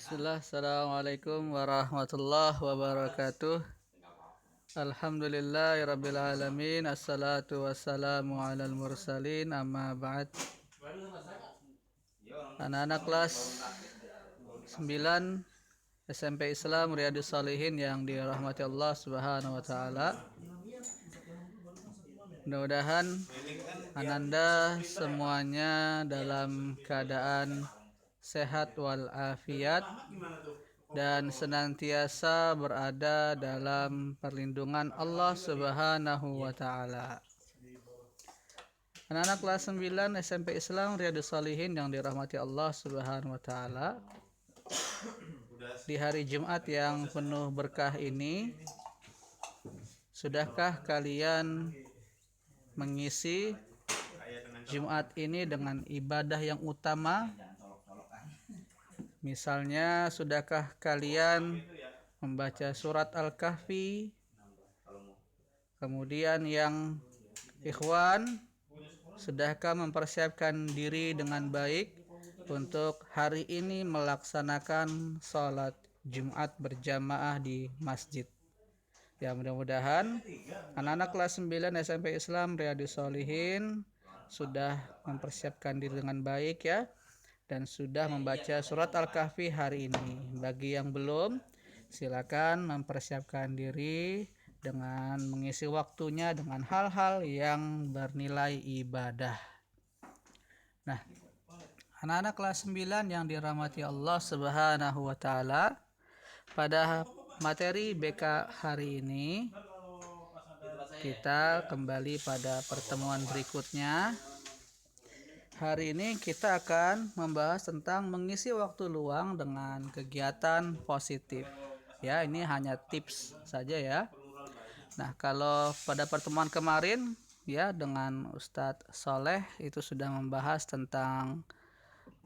Bismillah, Assalamualaikum warahmatullahi wabarakatuh. Alhamdulillahirabbil alamin. Assalatu wassalamu alal mursalin. Amma ba'd. Anak-anak kelas 9 SMP Islam Riyadus Shalihin yang dirahmati Allah Subhanahu wa taala. Mudah-mudahan Ananda semuanya dalam keadaan sehat walafiat dan senantiasa berada dalam perlindungan Allah Subhanahu wa taala. Anak-anak kelas 9 SMP Islam Riyadus Shalihin yang dirahmati Allah Subhanahu wa taala. Di hari Jumat yang penuh berkah ini, sudahkah kalian mengisi Jumat ini dengan ibadah yang utama? Misalnya, sudahkah kalian membaca surat Al-Kahfi? Kemudian yang ikhwan, sudahkah mempersiapkan diri dengan baik untuk hari ini melaksanakan sholat Jumat berjamaah di masjid? Ya, mudah-mudahan anak-anak kelas 9 SMP Islam Riyadus Shalihin sudah mempersiapkan diri dengan baik ya, dan sudah membaca surat Al-Kahfi hari ini. Bagi yang belum, silakan mempersiapkan diri dengan mengisi waktunya dengan hal-hal yang bernilai ibadah. Nah, anak-anak kelas 9 yang dirahmati Allah Subhanahu wa taala, pada materi BK hari ini kita kembali pada pertemuan berikutnya. Hari ini kita akan membahas tentang mengisi waktu luang dengan kegiatan positif. Ya, ini hanya tips saja ya. Nah, kalau pada pertemuan kemarin ya dengan Ustadz Soleh itu sudah membahas tentang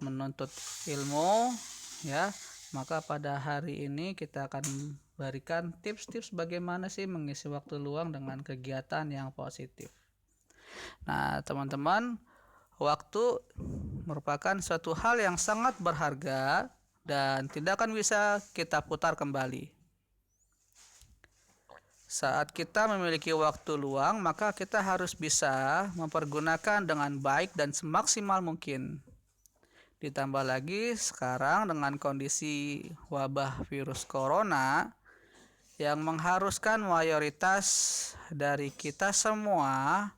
menuntut ilmu ya, maka pada hari ini kita akan berikan tips-tips bagaimana sih mengisi waktu luang dengan kegiatan yang positif. Nah, teman-teman, waktu merupakan suatu hal yang sangat berharga dan tidak akan bisa kita putar kembali. Saat kita memiliki waktu luang, maka kita harus bisa mempergunakan dengan baik dan semaksimal mungkin. Ditambah lagi sekarang dengan kondisi wabah virus corona yang mengharuskan mayoritas dari kita semua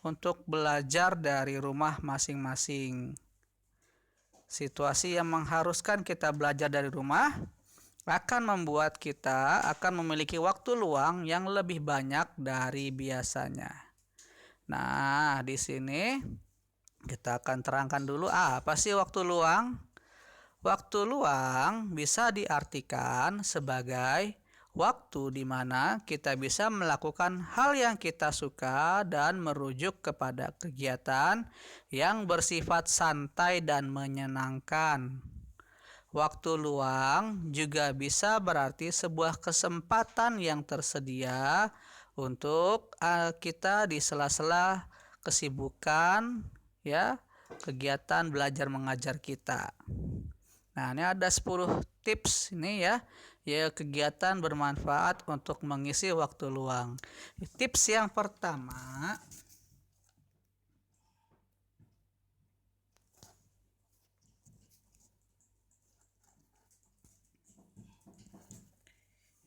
untuk belajar dari rumah masing-masing. Situasi yang mengharuskan kita belajar dari rumah akan membuat kita akan memiliki waktu luang yang lebih banyak dari biasanya. Nah, di sini kita akan terangkan dulu apa sih waktu luang. Waktu luang bisa diartikan sebagai waktu di mana kita bisa melakukan hal yang kita suka dan merujuk kepada kegiatan yang bersifat santai dan menyenangkan. Waktu luang juga bisa berarti sebuah kesempatan yang tersedia untuk kita di sela-sela kesibukan ya, kegiatan belajar mengajar kita. Nah, ini ada 10 tips ini ya kegiatan bermanfaat untuk mengisi waktu luang. Tips yang pertama,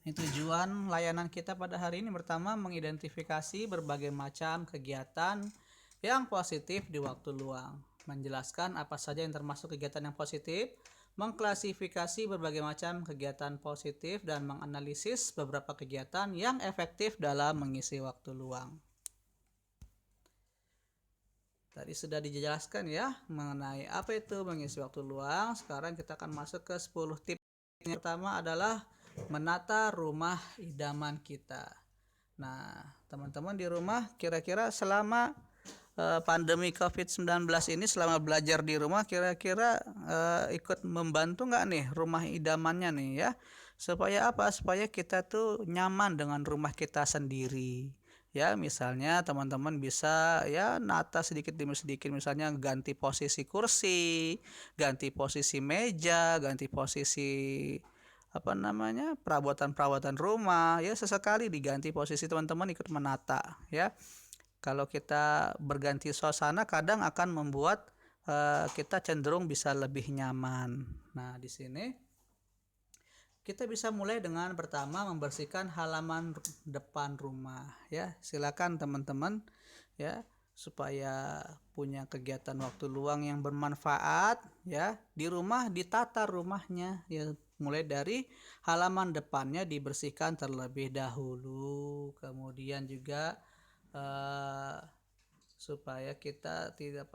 ini tujuan layanan kita pada hari ini. Pertama, mengidentifikasi berbagai macam kegiatan yang positif di waktu luang, menjelaskan apa saja yang termasuk kegiatan yang positif, mengklasifikasi berbagai macam kegiatan positif, dan menganalisis beberapa kegiatan yang efektif dalam mengisi waktu luang. Tadi sudah dijelaskan ya mengenai apa itu mengisi waktu luang. Sekarang kita akan masuk ke 10 tips. Yang pertama adalah menata rumah idaman kita. Nah, teman-teman di rumah kira-kira selama pandemi COVID-19 ini, selama belajar di rumah, kira-kira ikut membantu nggak nih rumah idamannya nih ya? Supaya apa? Supaya kita tuh nyaman dengan rumah kita sendiri. Ya, misalnya teman-teman bisa ya nata sedikit demi sedikit, misalnya ganti posisi kursi, ganti posisi meja, ganti posisi apa namanya perabotan-perabotan rumah, ya sesekali diganti posisi, teman-teman ikut menata ya. Kalau kita berganti suasana kadang akan membuat kita cenderung bisa lebih nyaman. Nah, di sini kita bisa mulai dengan pertama membersihkan halaman depan rumah ya. Silakan teman-teman ya, supaya punya kegiatan waktu luang yang bermanfaat ya. Di rumah ditata rumahnya ya, mulai dari halaman depannya dibersihkan terlebih dahulu. Kemudian juga eh, supaya kita tidak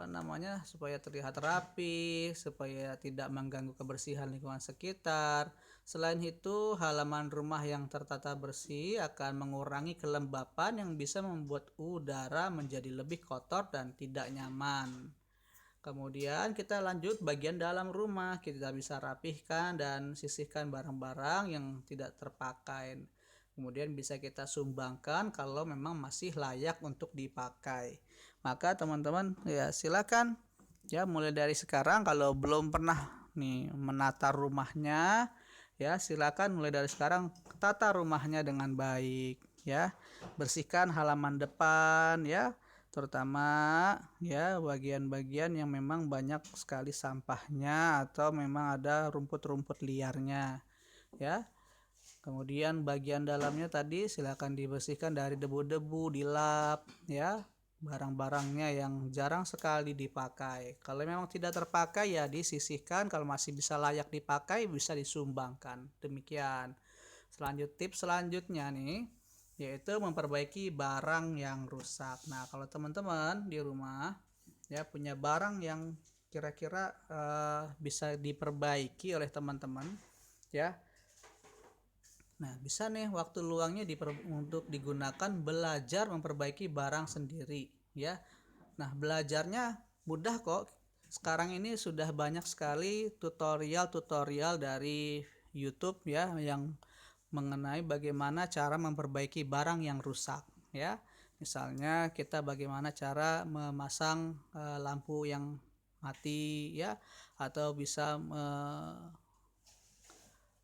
supaya terlihat rapi, supaya tidak mengganggu kebersihan lingkungan sekitar. Selain itu, halaman rumah yang tertata bersih akan mengurangi kelembapan yang bisa membuat udara menjadi lebih kotor dan tidak nyaman. Kemudian kita lanjut bagian dalam rumah, kita bisa rapihkan dan sisihkan barang-barang yang tidak terpakai. Kemudian bisa kita sumbangkan kalau memang masih layak untuk dipakai. Maka teman-teman ya silakan ya, mulai dari sekarang kalau belum pernah nih menata rumahnya ya, silakan mulai dari sekarang tata rumahnya dengan baik ya. Bersihkan halaman depan ya, terutama ya bagian-bagian yang memang banyak sekali sampahnya atau memang ada rumput-rumput liarnya ya. Kemudian bagian dalamnya tadi silakan dibersihkan dari debu-debu, dilap ya, barang-barangnya yang jarang sekali dipakai. Kalau memang tidak terpakai ya disisihkan, kalau masih bisa layak dipakai bisa disumbangkan. Demikian. Tips selanjutnya nih yaitu memperbaiki barang yang rusak. Nah, kalau teman-teman di rumah ya punya barang yang kira-kira bisa diperbaiki oleh teman-teman ya. Nah, bisa nih waktu luangnya untuk digunakan belajar memperbaiki barang sendiri ya. Nah, belajarnya mudah kok. Sekarang ini sudah banyak sekali tutorial-tutorial dari YouTube ya yang mengenai bagaimana cara memperbaiki barang yang rusak ya. Misalnya kita bagaimana cara memasang lampu yang mati ya, atau bisa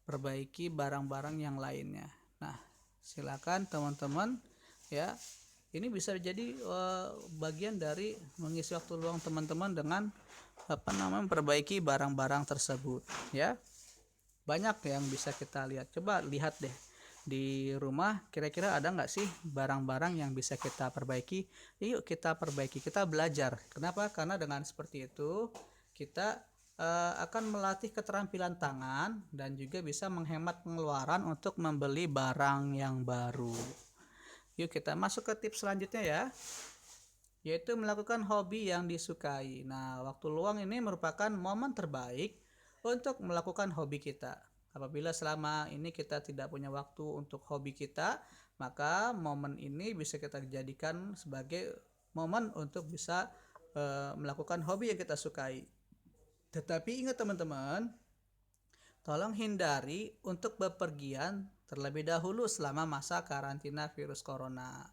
perbaiki barang-barang yang lainnya. Nah, silakan teman-teman ya. Ini bisa jadi bagian dari mengisi waktu luang teman-teman dengan memperbaiki barang-barang tersebut ya. Banyak yang bisa kita lihat. Coba lihat deh di rumah, kira-kira ada nggak sih barang-barang yang bisa kita perbaiki? Yuk kita perbaiki, kita belajar. Kenapa? Karena dengan seperti itu kita akan melatih keterampilan tangan dan juga bisa menghemat pengeluaran untuk membeli barang yang baru. Yuk kita masuk ke tips selanjutnya ya, yaitu melakukan hobi yang disukai. Nah, waktu luang ini merupakan momen terbaik untuk melakukan hobi kita. Apabila selama ini kita tidak punya waktu untuk hobi kita, maka momen ini bisa kita jadikan sebagai momen untuk bisa melakukan hobi yang kita sukai. Tetapi ingat teman-teman, tolong hindari untuk bepergian terlebih dahulu selama masa karantina virus corona.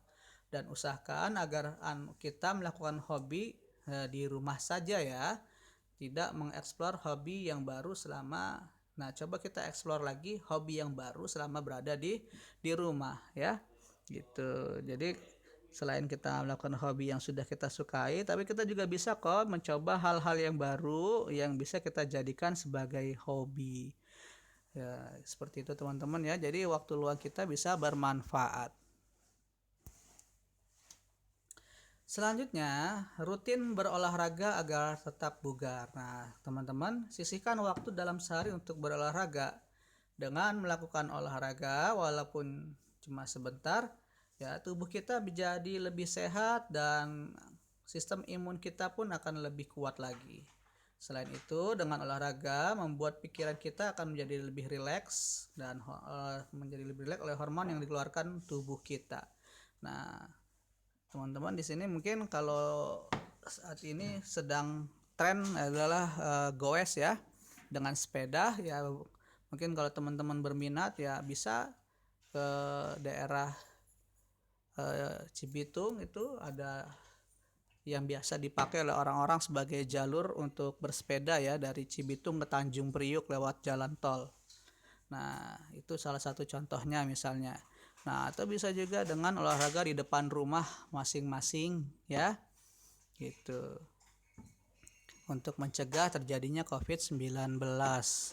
Dan usahakan agar kita melakukan hobi di rumah saja ya. Tidak mengeksplor hobi yang baru selama. Nah, coba kita eksplor lagi hobi yang baru selama berada di rumah ya. Gitu. Jadi selain kita melakukan hobi yang sudah kita sukai, tapi kita juga bisa kok mencoba hal-hal yang baru yang bisa kita jadikan sebagai hobi. Ya, seperti itu teman-teman ya. Jadi waktu luang kita bisa bermanfaat. Selanjutnya, rutin berolahraga agar tetap bugar. Nah, teman-teman, sisihkan waktu dalam sehari untuk berolahraga. Dengan melakukan olahraga walaupun cuma sebentar, ya tubuh kita menjadi lebih sehat dan sistem imun kita pun akan lebih kuat lagi. Selain itu, dengan olahraga membuat pikiran kita akan menjadi lebih rileks dan menjadi lebih rileks oleh hormon yang dikeluarkan tubuh kita. Nah, teman-teman di sini mungkin kalau saat ini sedang tren adalah goes ya dengan sepeda ya. Mungkin kalau teman-teman berminat ya bisa ke daerah Cibitung itu ada yang biasa dipakai oleh orang-orang sebagai jalur untuk bersepeda ya, dari Cibitung ke Tanjung Priuk lewat jalan tol. Nah, itu salah satu contohnya misalnya. Nah, atau bisa juga dengan olahraga di depan rumah masing-masing ya, gitu. Untuk mencegah terjadinya COVID-19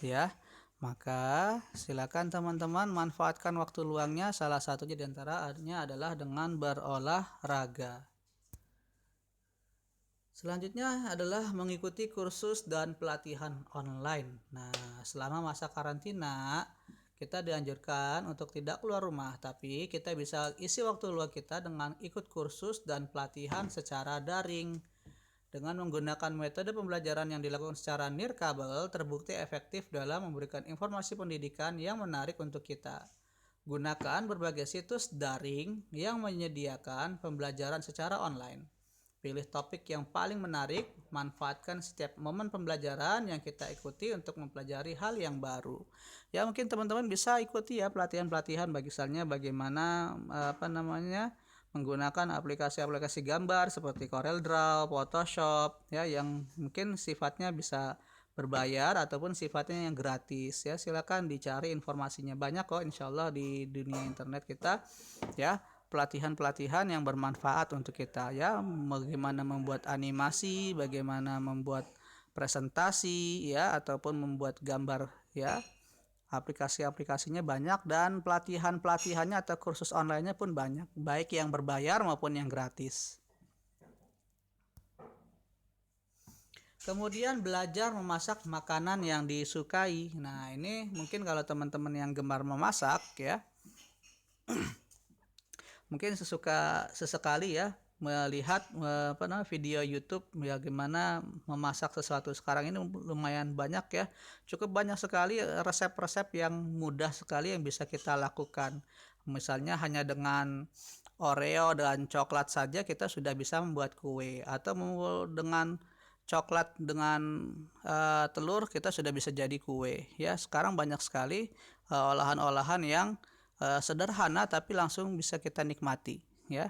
ya. Maka silakan teman-teman manfaatkan waktu luangnya, salah satunya diantaranya adalah dengan berolahraga. Selanjutnya adalah mengikuti kursus dan pelatihan online. Nah, selama masa karantina, kita dianjurkan untuk tidak keluar rumah, tapi kita bisa isi waktu luang kita dengan ikut kursus dan pelatihan secara daring. Dengan menggunakan metode pembelajaran yang dilakukan secara nirkabel, terbukti efektif dalam memberikan informasi pendidikan yang menarik untuk kita. Gunakan berbagai situs daring yang menyediakan pembelajaran secara online. Pilih topik yang paling menarik, manfaatkan setiap momen pembelajaran yang kita ikuti untuk mempelajari hal yang baru. Ya, mungkin teman-teman bisa ikuti ya pelatihan-pelatihan, misalnya bagaimana menggunakan aplikasi-aplikasi gambar seperti CorelDRAW, Photoshop ya, yang mungkin sifatnya bisa berbayar ataupun sifatnya yang gratis ya. Silakan dicari informasinya, banyak kok insyaallah di dunia internet kita ya, pelatihan-pelatihan yang bermanfaat untuk kita ya, bagaimana membuat animasi, bagaimana membuat presentasi ya, ataupun membuat gambar ya. Aplikasi-aplikasinya banyak dan pelatihan-pelatihannya atau kursus online-nya pun banyak, baik yang berbayar maupun yang gratis. Kemudian belajar memasak makanan yang disukai. Nah, ini mungkin kalau teman-teman yang gemar memasak ya, mungkin sesekali ya melihat video YouTube ya, gimana memasak sesuatu. Sekarang ini lumayan banyak ya, cukup banyak sekali resep-resep yang mudah sekali yang bisa kita lakukan. Misalnya hanya dengan Oreo dan coklat saja kita sudah bisa membuat kue, atau dengan coklat dengan telur kita sudah bisa jadi kue ya. Sekarang banyak sekali olahan-olahan yang sederhana tapi langsung bisa kita nikmati ya.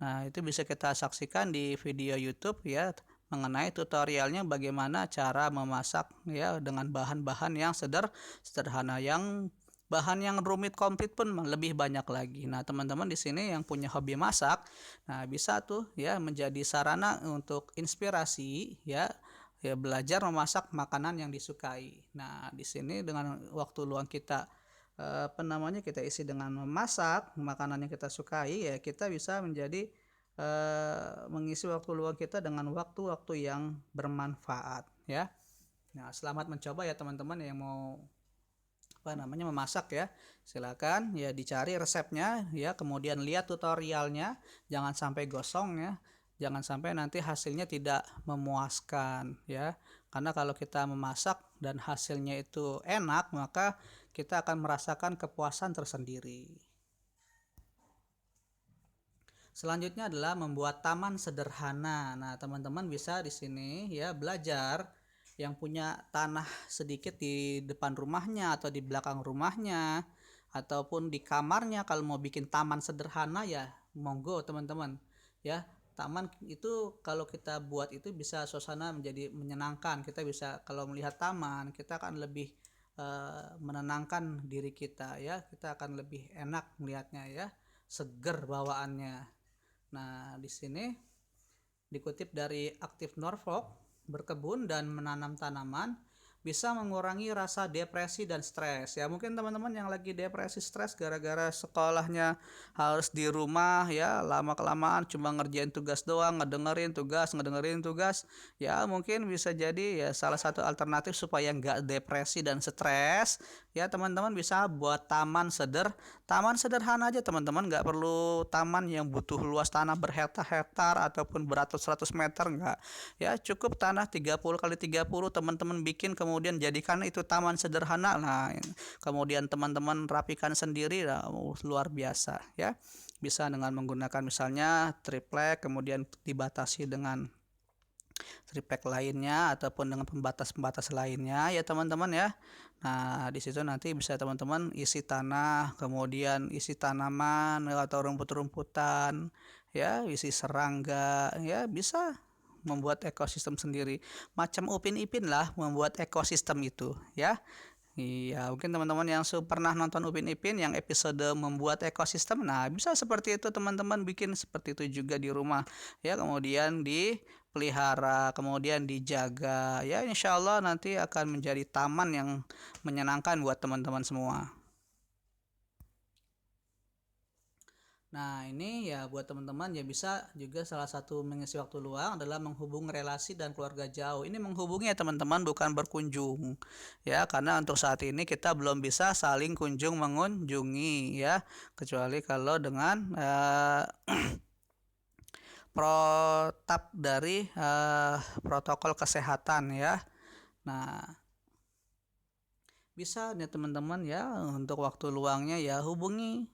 Nah, itu bisa kita saksikan di video YouTube ya, mengenai tutorialnya bagaimana cara memasak ya dengan bahan-bahan yang sederhana. Yang bahan yang rumit komplit pun lebih banyak lagi. Nah, teman-teman di sini yang punya hobi masak, nah bisa tuh ya menjadi sarana untuk inspirasi ya, ya belajar memasak makanan yang disukai. Nah, di sini dengan waktu luang kita kita isi dengan memasak makanan yang kita sukai ya, kita bisa menjadi mengisi waktu luang kita dengan waktu-waktu yang bermanfaat ya. Nah, selamat mencoba ya teman-teman yang mau memasak ya. Silakan ya dicari resepnya ya, kemudian lihat tutorialnya, jangan sampai gosong ya. Jangan sampai nanti hasilnya tidak memuaskan ya. Karena kalau kita memasak dan hasilnya itu enak, maka kita akan merasakan kepuasan tersendiri. Selanjutnya adalah membuat taman sederhana. Nah, teman-teman bisa di sini ya belajar yang punya tanah sedikit di depan rumahnya atau di belakang rumahnya ataupun di kamarnya, kalau mau bikin taman sederhana ya monggo teman-teman ya. Taman itu kalau kita buat itu bisa suasana menjadi menyenangkan. Kita bisa kalau melihat taman kita akan lebih menenangkan diri kita ya. Kita akan lebih enak melihatnya ya, seger bawaannya. Nah, di sini dikutip dari Active Norfolk, berkebun dan menanam tanaman bisa mengurangi rasa depresi dan stres ya. Mungkin teman-teman yang lagi depresi stres gara-gara sekolahnya harus di rumah ya, lama kelamaan cuma ngerjain tugas doang, ngedengerin tugas ya, mungkin bisa jadi ya salah satu alternatif supaya nggak depresi dan stres ya. Teman-teman bisa buat taman sederhana aja teman-teman, nggak perlu taman yang butuh luas tanah berhektar-hektar ataupun beratus-ratus meter, nggak ya, cukup tanah 30 kali 30 teman-teman bikin, kemudian jadikan itu taman sederhana. Nah, kemudian teman-teman rapikan sendiri, nah, luar biasa ya. Bisa dengan menggunakan misalnya triplek, kemudian dibatasi dengan triplek lainnya ataupun dengan pembatas-pembatas lainnya ya teman-teman ya. Nah, di situ nanti bisa teman-teman isi tanah, kemudian isi tanaman atau rumput-rumputan, ya, isi serangga, ya, bisa membuat ekosistem sendiri. Macam Upin Ipin lah membuat ekosistem itu, ya. Iya, mungkin teman-teman yang pernah nonton Upin Ipin yang episode membuat ekosistem, nah bisa seperti itu teman-teman bikin seperti itu juga di rumah, ya, kemudian dipelihara, kemudian dijaga, ya, insya Allah nanti akan menjadi taman yang menyenangkan buat teman-teman semua. Nah, ini ya buat teman-teman ya bisa juga salah satu mengisi waktu luang adalah menghubung relasi dan keluarga jauh. Ini menghubungi ya teman-teman, bukan berkunjung. Ya, karena untuk saat ini kita belum bisa saling kunjung mengunjungi ya, kecuali kalau dengan protap dari protokol kesehatan ya. Nah, bisa nih teman-teman ya untuk waktu luangnya ya hubungi,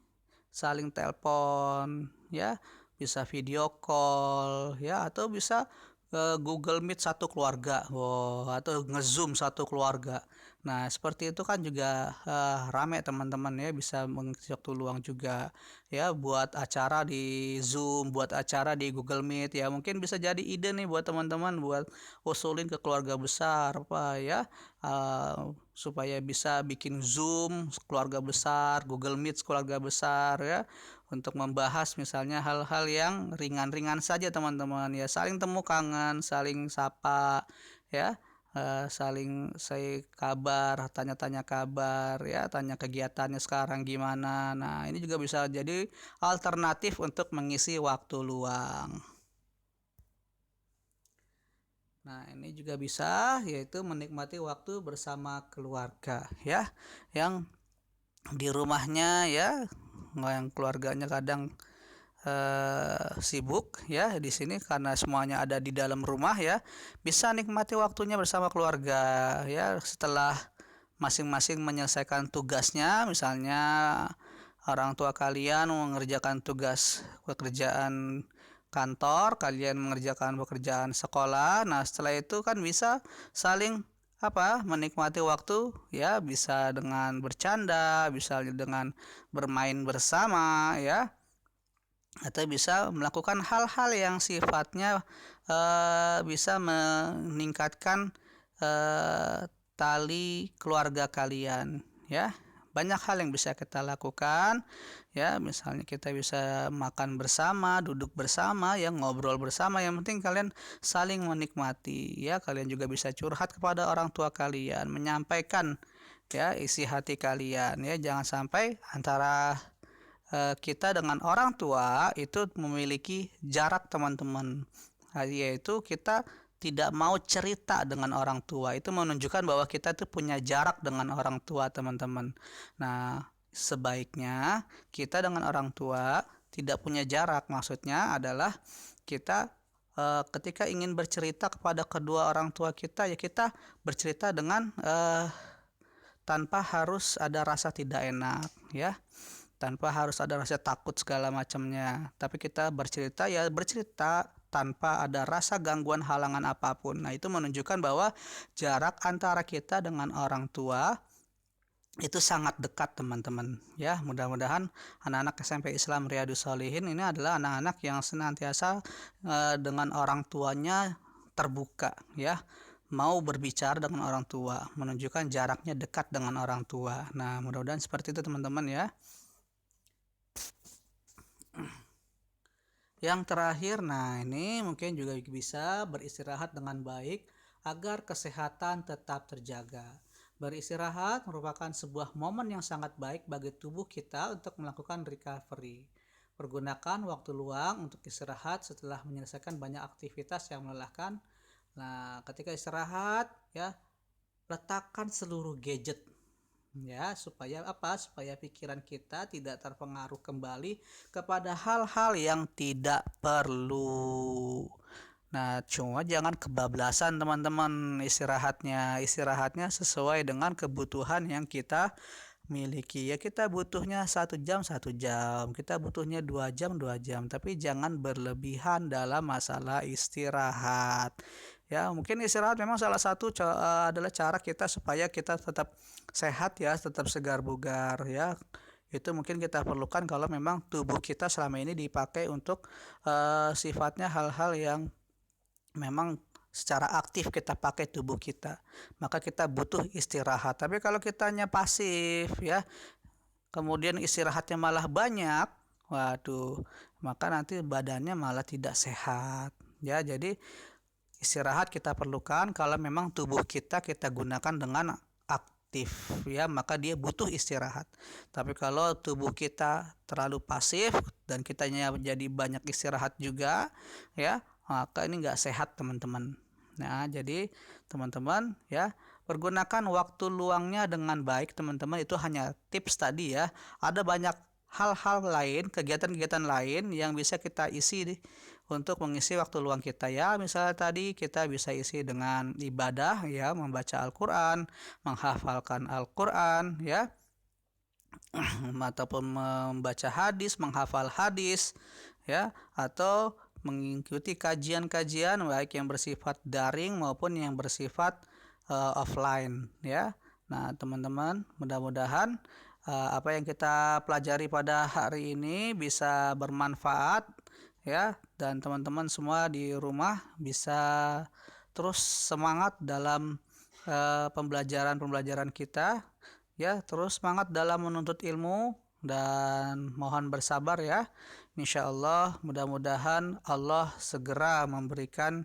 saling telepon ya, bisa video call ya, atau bisa Google Meet satu keluarga, wow, atau nge-zoom satu keluarga. Nah, seperti itu kan juga rame teman-teman ya, bisa mengisi waktu luang juga ya, buat acara di Zoom, buat acara di Google Meet ya. Mungkin bisa jadi ide nih buat teman-teman buat usulin ke keluarga besar apa ya, supaya bisa bikin Zoom keluarga besar, Google Meet keluarga besar ya, untuk membahas misalnya hal-hal yang ringan-ringan saja teman-teman ya, saling temu kangen, saling sapa ya, saling say kabar, tanya-tanya kabar ya, tanya kegiatannya sekarang gimana. Nah, ini juga bisa jadi alternatif untuk mengisi waktu luang. Nah, ini juga bisa yaitu menikmati waktu bersama keluarga ya, yang di rumahnya ya, yang keluarganya kadang sibuk ya di sini karena semuanya ada di dalam rumah ya, bisa nikmati waktunya bersama keluarga ya, setelah masing-masing menyelesaikan tugasnya, misalnya orang tua kalian mengerjakan tugas pekerjaan kantor, kalian mengerjakan pekerjaan sekolah. Nah, setelah itu kan bisa saling menikmati waktu ya, bisa dengan bercanda, bisa dengan bermain bersama ya, atau bisa melakukan hal-hal yang sifatnya bisa meningkatkan eh, tali keluarga kalian ya. Banyak hal yang bisa kita lakukan ya, misalnya kita bisa makan bersama, duduk bersama, yang ngobrol bersama, yang penting kalian saling menikmati ya. Kalian juga bisa curhat kepada orang tua kalian, menyampaikan ya isi hati kalian ya. Jangan sampai antara kita dengan orang tua itu memiliki jarak teman-teman. Yaitu kita tidak mau cerita dengan orang tua, itu menunjukkan bahwa kita itu punya jarak dengan orang tua teman-teman. Nah, sebaiknya kita dengan orang tua tidak punya jarak, maksudnya adalah kita ketika ingin bercerita kepada kedua orang tua kita ya, kita bercerita dengan tanpa harus ada rasa tidak enak ya, tanpa harus ada rasa takut segala macamnya, tapi kita bercerita ya bercerita tanpa ada rasa gangguan halangan apapun. Nah, itu menunjukkan bahwa jarak antara kita dengan orang tua itu sangat dekat teman-teman ya. Mudah-mudahan anak-anak SMP Islam Riyadus Shalihin ini adalah anak-anak yang senantiasa dengan orang tuanya terbuka ya, mau berbicara dengan orang tua, menunjukkan jaraknya dekat dengan orang tua. Nah, mudah-mudahan seperti itu teman-teman ya. Yang terakhir, nah ini mungkin juga bisa beristirahat dengan baik agar kesehatan tetap terjaga. Beristirahat merupakan sebuah momen yang sangat baik bagi tubuh kita untuk melakukan recovery. Pergunakan waktu luang untuk istirahat setelah menyelesaikan banyak aktivitas yang melelahkan. Nah, ketika istirahat ya, letakkan seluruh gadget ya, supaya pikiran kita tidak terpengaruh kembali kepada hal-hal yang tidak perlu. Nah, cuma jangan kebablasan teman-teman istirahatnya sesuai dengan kebutuhan yang kita miliki ya. Kita butuhnya 1 jam 1 jam, kita butuhnya 2 jam 2 jam, tapi jangan berlebihan dalam masalah istirahat Ya, mungkin istirahat memang salah satu adalah cara kita supaya kita tetap sehat ya, tetap segar bugar ya. Itu mungkin kita perlukan kalau memang tubuh kita selama ini dipakai untuk sifatnya hal-hal yang memang secara aktif kita pakai tubuh kita, maka kita butuh istirahat. Tapi kalau kitanya pasif ya, kemudian istirahatnya malah banyak, waduh, maka nanti badannya malah tidak sehat ya. Jadi istirahat kita perlukan kalau memang tubuh kita gunakan dengan aktif ya, maka dia butuh istirahat. Tapi kalau tubuh kita terlalu pasif dan kitanya jadi banyak istirahat juga ya, maka ini nggak sehat teman-teman. Nah, jadi teman-teman ya, pergunakan waktu luangnya dengan baik teman-teman. Itu hanya tips tadi ya. Ada banyak hal-hal lain, kegiatan-kegiatan lain yang bisa kita isi untuk mengisi waktu luang kita ya. Misalnya tadi kita bisa isi dengan ibadah ya, membaca Al-Quran, menghafalkan Al-Quran ya, ataupun membaca hadis, menghafal hadis ya, atau mengikuti kajian-kajian baik yang bersifat daring maupun yang bersifat offline ya. Nah, teman-teman, mudah-mudahan apa yang kita pelajari pada hari ini bisa bermanfaat ya, dan teman-teman semua di rumah bisa terus semangat dalam pembelajaran kita ya, terus semangat dalam menuntut ilmu dan mohon bersabar ya. Insya Allah mudah-mudahan Allah segera memberikan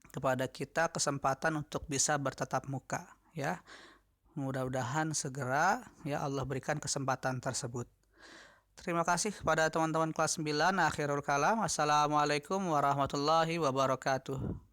kepada kita kesempatan untuk bisa bertatap muka ya. Mudah-mudahan segera ya Allah berikan kesempatan tersebut. Terima kasih kepada teman-teman kelas 9. Akhirul kalam. Assalamualaikum warahmatullahi wabarakatuh.